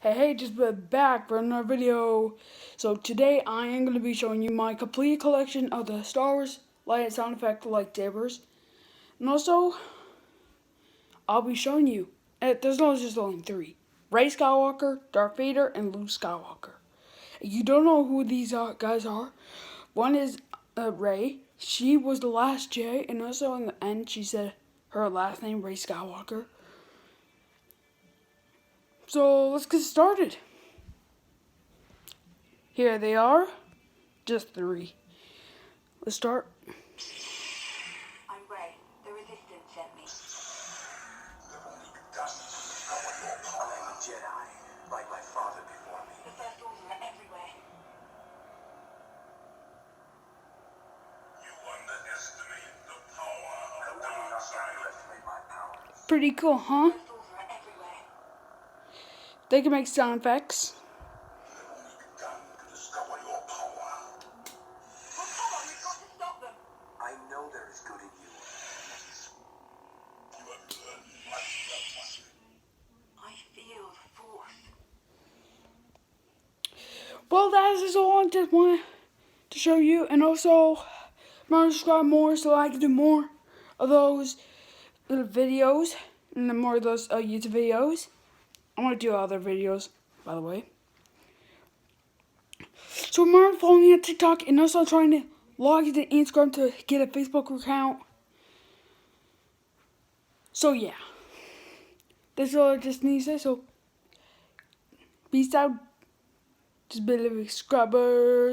Hey, just back for another video. So today I am going to be showing you my complete collection of the Star Wars light sound effect lightsabers. And also, I'll be showing you, there's just only three. Rey Skywalker, Darth Vader, and Luke Skywalker. If you don't know who these guys are, one is Rey. She was the last Jedi, and also in the end she said her last name, Rey Skywalker. So let's get started. Here they are. Just three. Let's start. I'm Rey. The Resistance sent me. They've only begun to discover your power. I'm a Jedi, like my father before me. The First Order are everywhere. You underestimate the power of the dark side. Underestimate my powers. Pretty cool, huh? The First Order are everywhere. They can make sound effects. They've only begun to discover your power. Well, come on, we've got to stop them. I know there is good in you. You are good. I feel the Force. Well, that is all I just wanted to show you. And also, remember to subscribe more so I can do more of those little videos. And then more of those YouTube videos. I want to do other videos, by the way. So remember following me on TikTok, and also trying to log into Instagram to get a Facebook account. So yeah, that's all I just need to say. So peace out, just be living scrubbers.